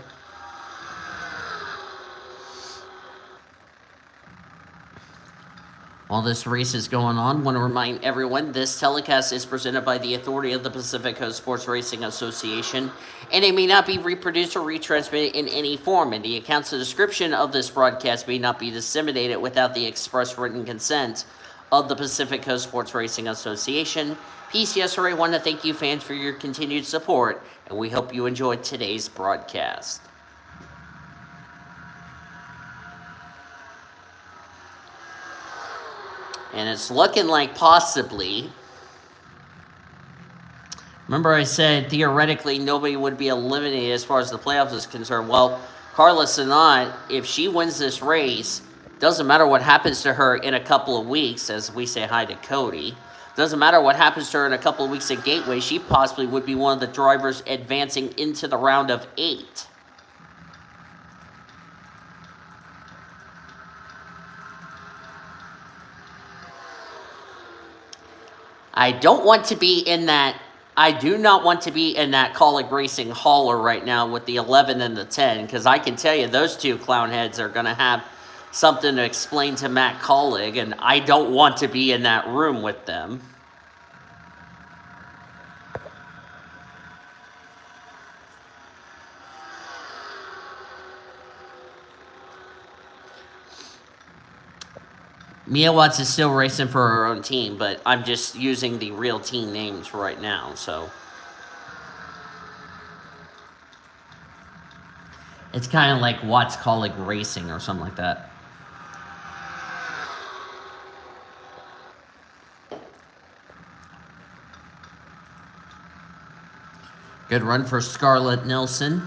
While this race is going on, I want to remind everyone this telecast is presented by the authority of the Pacific Coast Sports Racing Association, and it may not be reproduced or retransmitted in any form, and the accounts and description of this broadcast may not be disseminated without the express written consent of the Pacific Coast Sports Racing Association. PCSRA want to thank you fans for your continued support, and we hope you enjoyed today's broadcast. And it's looking like possibly... Remember I said theoretically nobody would be eliminated as far as the playoffs is concerned. Well, Carla Sinat, if she wins this race, Doesn't matter what happens to her in a couple of weeks, as we say hi to Cody. Doesn't matter what happens to her in a couple of weeks at Gateway. She possibly would be one of the drivers advancing into the round of 8. I don't want to be in that. I do not want to be in that Kaulig Racing hauler right now with the 11 and the 10, because I can tell you those two clown heads are going to have something to explain to Matt Kaulig, and I don't want to be in that room with them. Mia Watts is still racing for her own team, but I'm just using the real team names right now, so. It's kind of like Watts Kaulig Racing or something like that. Good run for Scarlett Nelson.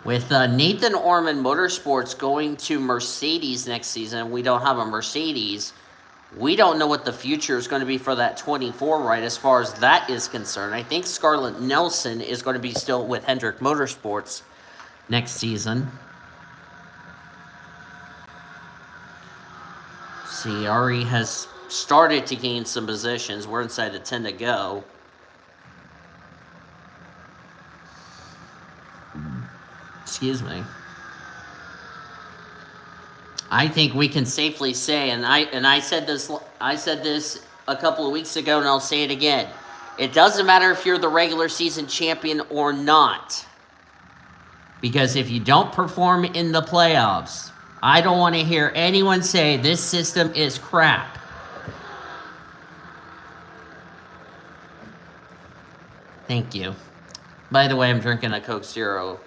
With Nathan Orman Motorsports going to Mercedes next season, we don't have a Mercedes. We don't know what the future is going to be for that 24 right as far as that is concerned. I think Scarlett Nelson is going to be still with Hendrick Motorsports next season. See, Ari has started to gain some positions. We're inside the 10 to go. Excuse me. I think we can safely say, and I said this a couple of weeks ago, and I'll say it again. It doesn't matter if you're the regular season champion or not. Because if you don't perform in the playoffs, I don't want to hear anyone say this system is crap. Thank you. By the way, I'm drinking a Coke Zero,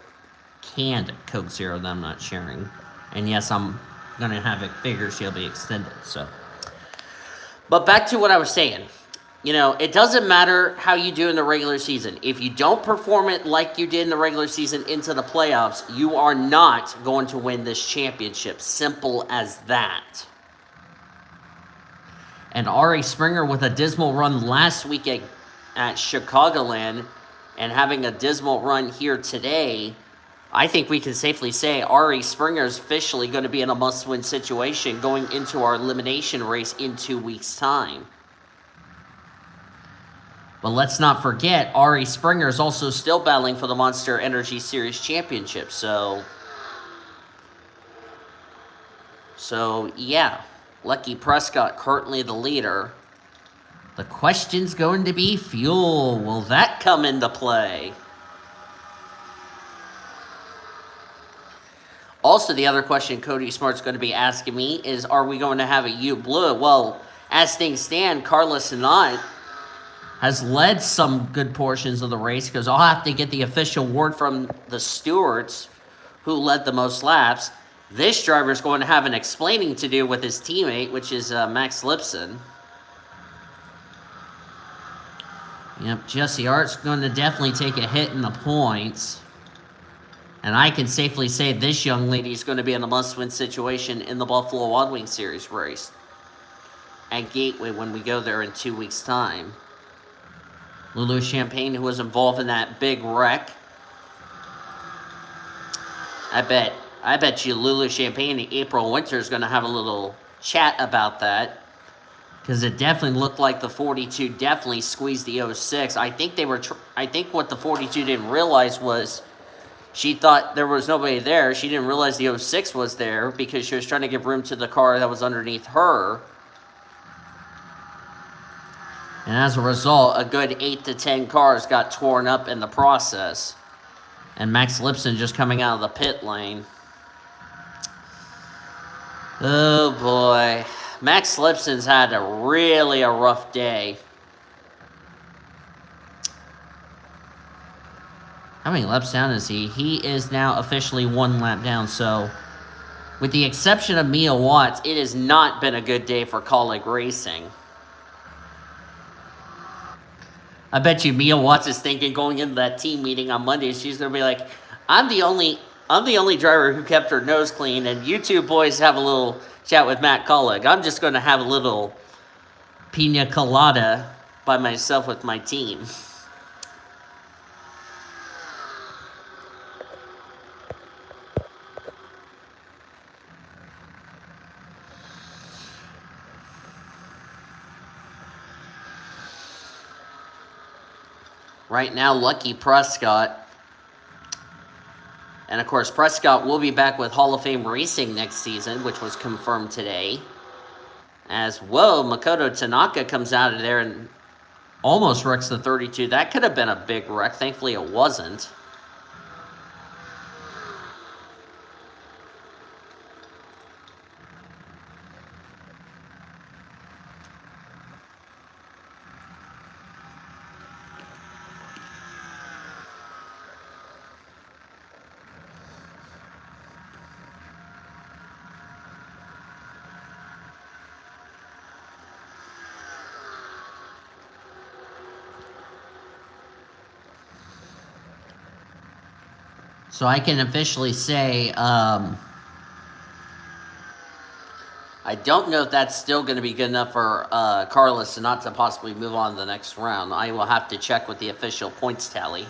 canned Coke Zero that I'm not sharing. And yes, I'm going to have it figured she'll be extended, so. But back to what I was saying. You know, it doesn't matter how you do in the regular season. If you don't perform it like you did in the regular season into the playoffs, you are not going to win this championship. Simple as that. And Ari Springer with a dismal run last week at Chicagoland and having a dismal run here today, I think we can safely say Ari Springer is officially going to be in a must-win situation going into our elimination race in 2 weeks' time. But let's not forget, Ari Springer is also still battling for the Monster Energy Series Championship. So yeah, Lucky Prescott currently the leader. The question's going to be fuel. Will that come into play? Also, the other question Cody Smart's going to be asking me is, are we going to have a U Blue? Well, as things stand, Carlos Sinat has led some good portions of the race because I'll have to get the official word from the stewards who led the most laps. This driver is going to have an explaining to do with his teammate, which is Max Lipson. Yep, Jesse Art's going to definitely take a hit in the points. And I can safely say this young lady is going to be in a must-win situation in the Buffalo Wild Wings Series race at Gateway when we go there in 2 weeks' time. Lulu Champagne, who was involved in that big wreck. I bet you Lulu Champagne and April Winter is going to have a little chat about that. Because it definitely looked like the 42 definitely squeezed the 06. I think what the 42 didn't realize was she thought there was nobody there. She didn't realize the 06 was there because she was trying to give room to the car that was underneath her. And as a result, a good 8 to 10 cars got torn up in the process. And Max Lipson just coming out of the pit lane. Oh boy. Max Lipson's had a rough day. How many laps down is he? He is now officially 1 lap down. So, with the exception of Mia Watts, it has not been a good day for Kaulig Racing. I bet you Mia Watts is thinking going into that team meeting on Monday, she's going to be like, I'm the only I'm the only driver who kept her nose clean, and you two boys have a little chat with Matt Collig. I'm just going to have a little pina colada by myself with my team. Right now, Lucky Prescott. And of course, Prescott will be back with Hall of Fame Racing next season, which was confirmed today. As, whoa, Makoto Tanaka comes out of there and almost wrecks the 32. That could have been a big wreck. Thankfully, it wasn't. So I can officially say, I don't know if that's still going to be good enough for Carlos not to possibly move on to the next round. I will have to check with the official points tally.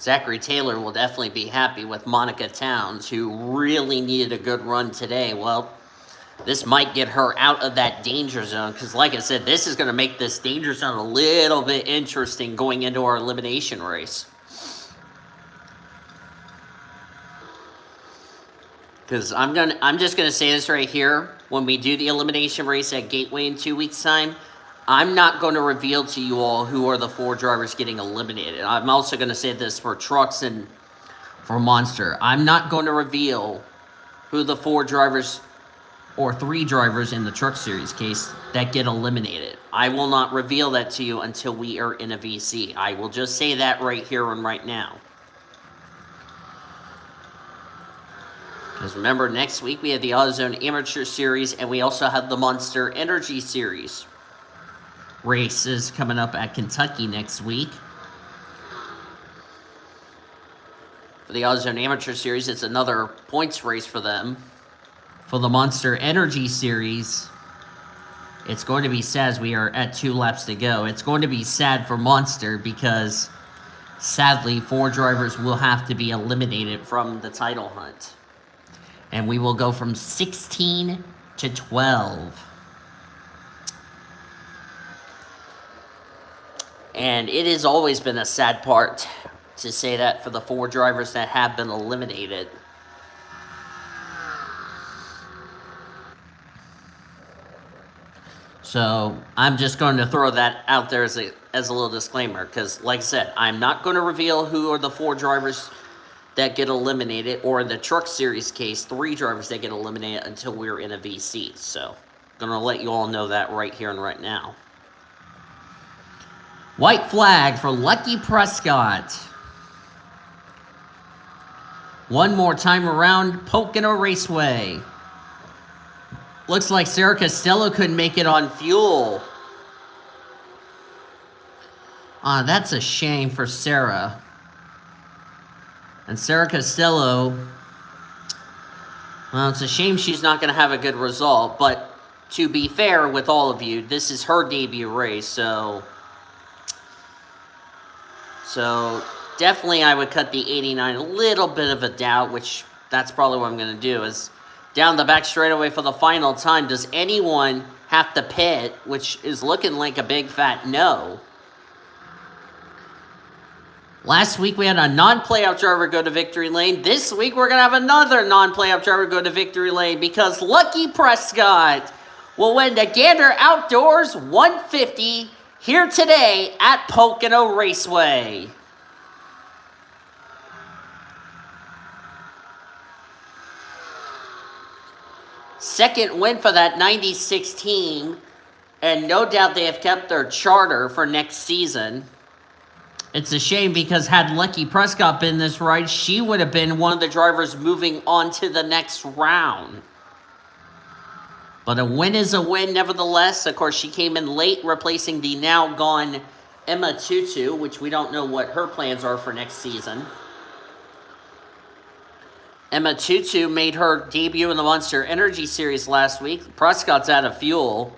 Zachary Taylor will definitely be happy with Monica Towns, who really needed a good run today. Well, this might get her out of that danger zone, because like I said, this is going to make this danger zone a little bit interesting going into our elimination race. Because I'm just going to say this right here. When we do the elimination race at Gateway in 2 weeks' time, I'm not going to reveal to you all who are the 4 drivers getting eliminated. I'm also going to say this for trucks and for Monster. I'm not going to reveal who the 4 drivers or 3 drivers in the Truck Series case that get eliminated. I will not reveal that to you until we are in a VC. I will just say that right here and right now. Because remember, next week we have the AutoZone Amateur Series, and we also have the Monster Energy Series. Races coming up at Kentucky next week. For the AutoZone Amateur Series, it's another points race for them. For the Monster Energy Series, it's going to be sad as we are at 2 laps to go. It's going to be sad for Monster because, sadly, 4 drivers will have to be eliminated from the title hunt. And we will go from 16 to 12. And it has always been a sad part to say that for the 4 drivers that have been eliminated. So I'm just going to throw that out there as a little disclaimer, because like I said, I'm not going to reveal who are the 4 drivers that get eliminated, or in the Truck Series case, 3 drivers that get eliminated until we're in a VC. So I'm going to let you all know that right here and right now. White flag for Lucky Prescott. One more time around Pocono Raceway. Looks like Sarah Costello couldn't make it on fuel. That's a shame for Sarah. And Sarah Costello, well, it's a shame she's not going to have a good result. But to be fair with all of you, this is her debut race, so definitely I would cut the 89 a little bit of a doubt, which that's probably what I'm going to do, is down the back straightaway for the final time. Does anyone have to pit, which is looking like a big fat no. Last week we had a non-playoff driver go to victory lane. This week we're going to have another non-playoff driver go to victory lane, because Lucky Prescott will win the Gander Outdoors 150 here today at Pocono Raceway. Second win for that 96 team, and no doubt they have kept their charter for next season. It's a shame because had Lucky Prescott been this ride, she would have been one of the drivers moving on to the next round. But a win is a win nevertheless. Of course, she came in late, replacing the now gone Emma Tutu, which we don't know what her plans are for next season. Emma Tutu made her debut in the Monster Energy Series last week. Prescott's out of fuel.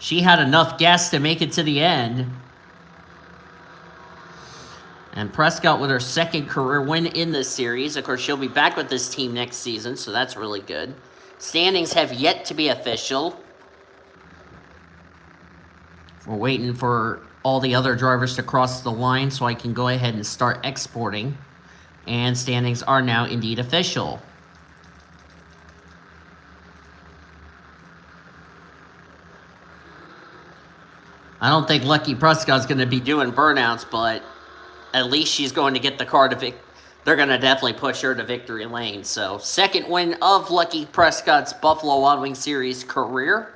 She had enough gas to make it to the end. And Prescott with her second career win in this series. Of course, she'll be back with this team next season, so that's really good. Standings have yet to be official. We're waiting for all the other drivers to cross the line so I can go ahead and start exporting. And standings are now indeed official. I don't think Lucky Prescott's going to be doing burnouts, but at least she's going to get the car to they're going to definitely push her to victory lane. So, second win of Lucky Prescott's Buffalo Wild Wings Series career.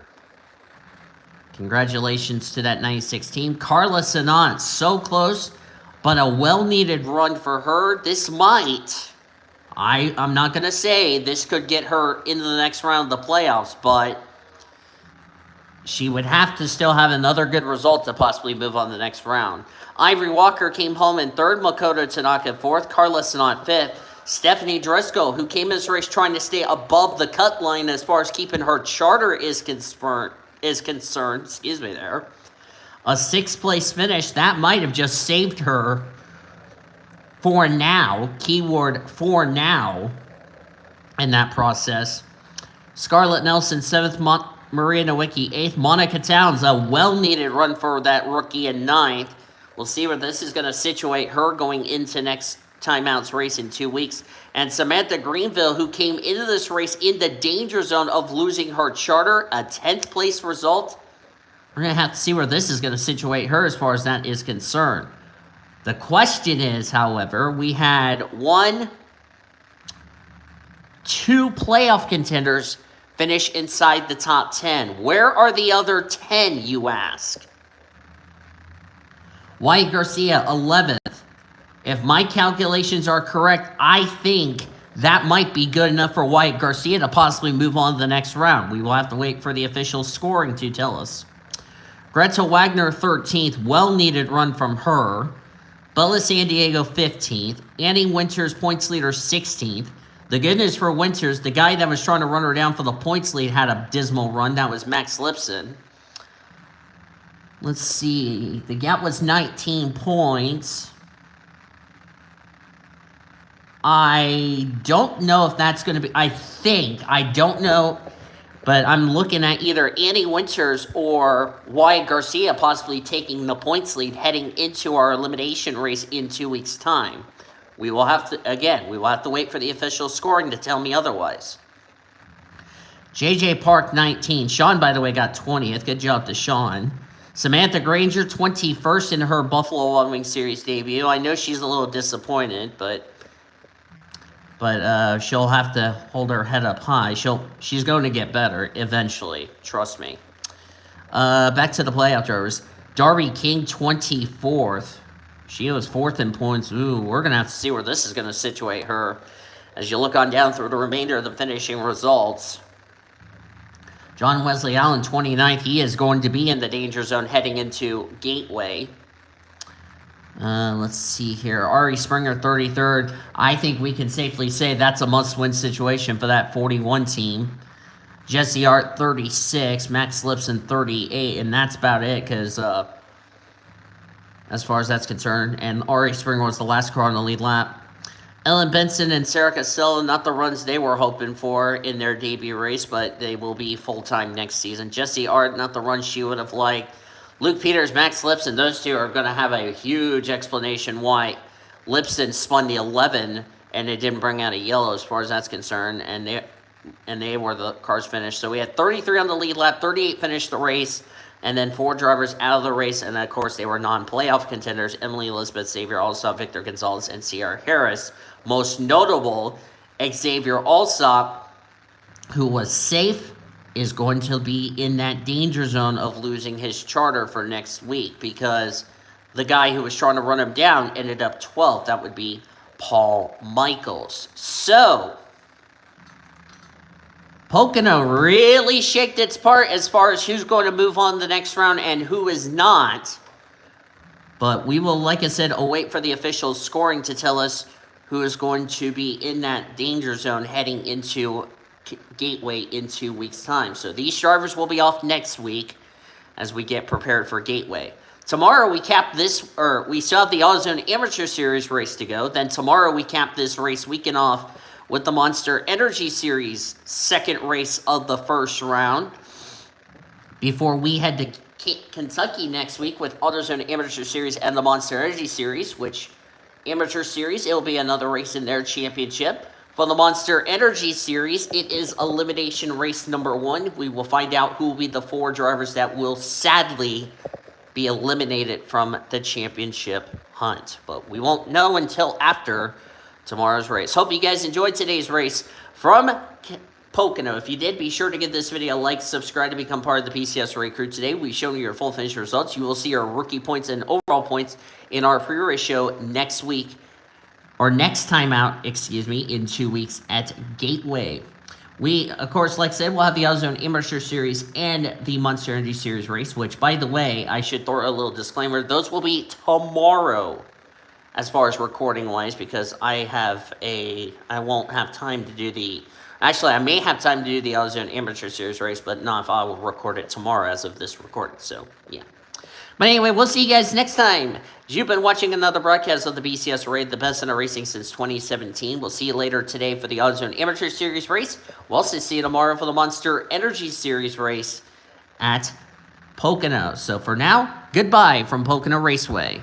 Congratulations to that 96 team. Carla Sanant, so close, but a well-needed run for her. This might, I'm not going to say this could get her into the next round of the playoffs, but she would have to still have another good result to possibly move on to the next round. Ivory Walker came home in third, Makoto Tanaka fourth, Carla Sanant fifth, Stephanie Driscoll, who came in this race trying to stay above the cut line as far as keeping her charter is concerned, a sixth place finish, that might have just saved her for now, keyword for now, in that process. Scarlett Nelson, seventh, Maria Nowicki, eighth, Monica Towns, a well-needed run for that rookie in ninth. We'll see where this is going to situate her going into next timeouts race in 2 weeks. And Samantha Greenville, who came into this race in the danger zone of losing her charter, a 10th place result. We're going to have to see where this is going to situate her as far as that is concerned. The question is, however, we had two playoff contenders finish inside the top 10. Where are the other 10, you ask? Wyatt Garcia, 11th. If my calculations are correct, I think that might be good enough for Wyatt Garcia to possibly move on to the next round. We will have to wait for the official scoring to tell us. Greta Wagner, 13th. Well-needed run from her. Bella San Diego, 15th. Annie Winters, points leader, 16th. The good news for Winters, the guy that was trying to run her down for the points lead had a dismal run. That was Max Lipson. Let's see. The gap was 19 points. I don't know if that's going to be... I don't know, but I'm looking at either Annie Winters or Wyatt Garcia possibly taking the points lead heading into our elimination race in 2 weeks' time. We will have to wait for the official scoring to tell me otherwise. JJ Park, 19. Sean, by the way, got 20th. Good job to Sean. Samantha Granger, 21st in her Buffalo Wild Wings Series debut. I know she's a little disappointed, but she'll have to hold her head up high. She's going to get better eventually. Trust me. Back to the playoff drivers. Darby King, 24th. She was 4th in points. Ooh, we're going to have to see where this is going to situate her as you look on down through the remainder of the finishing results. John Wesley Allen, 29th. He is going to be in the danger zone heading into Gateway. Let's see here. Ari Springer, 33rd. I think we can safely say that's a must-win situation for that 41 team. Jesse Art, 36. Max Lipson, 38. And that's about it because... as far as that's concerned. And Ari Springer was the last car on the lead lap. Ellen Benson and Sarah Casella, not the runs they were hoping for in their debut race, but they will be full-time next season. Jesse Art, not the run she would have liked. Luke Peters, Max Lipson, those two are going to have a huge explanation why Lipson spun the 11 and it didn't bring out a yellow as far as that's concerned, and they were the cars finished. So we had 33 on the lead lap, 38 finished the race, and then 4 drivers out of the race, and of course they were non-playoff contenders: Emily Elizabeth, Xavier Alsop, Victor Gonzalez, and Sierra Harris. Most notable, Xavier Alsop, who was safe, is going to be in that danger zone of losing his charter for next week because the guy who was trying to run him down ended up 12th. That would be Paul Michaels. So, Pocono really shaked its part as far as who's going to move on the next round and who is not. But we will, like I said, await for the official scoring to tell us who is going to be in that danger zone heading into Gateway in 2 weeks' time. So these drivers will be off next week as we get prepared for Gateway. Tomorrow we cap this, or we still have the AutoZone Amateur Series race to go. Then tomorrow we cap this race weekend off with the Monster Energy Series second race of the first round. Before we head to Kentucky next week with AutoZone Amateur Series and the Monster Energy Series, which Amateur Series, it'll be another race in their championship. For the Monster Energy Series, it is elimination race number 1. We will find out who will be the 4 drivers that will sadly be eliminated from the championship hunt. But we won't know until after tomorrow's race. Hope you guys enjoyed today's race from Pocono. If you did, be sure to give this video a like, subscribe to become part of the PCSRA crew. Today, we've shown you your full finish results. You will see our rookie points and overall points in our pre-race show next week, or next time out, in 2 weeks at Gateway. We, of course, like I said, we'll have the AutoZone Amateur Series and the Monster Energy Series race, which, by the way, I should throw a little disclaimer. Those will be tomorrow as far as recording-wise, because I won't have time to do the... Actually, I may have time to do the AutoZone Amateur Series race, but not if I will record it tomorrow as of this recording, so, yeah. But anyway, we'll see you guys next time. You've been watching another broadcast of the BCSRA, the best in racing since 2017. We'll see you later today for the AutoZone Amateur Series race. We'll also see you tomorrow for the Monster Energy Series race at Pocono. So for now, goodbye from Pocono Raceway.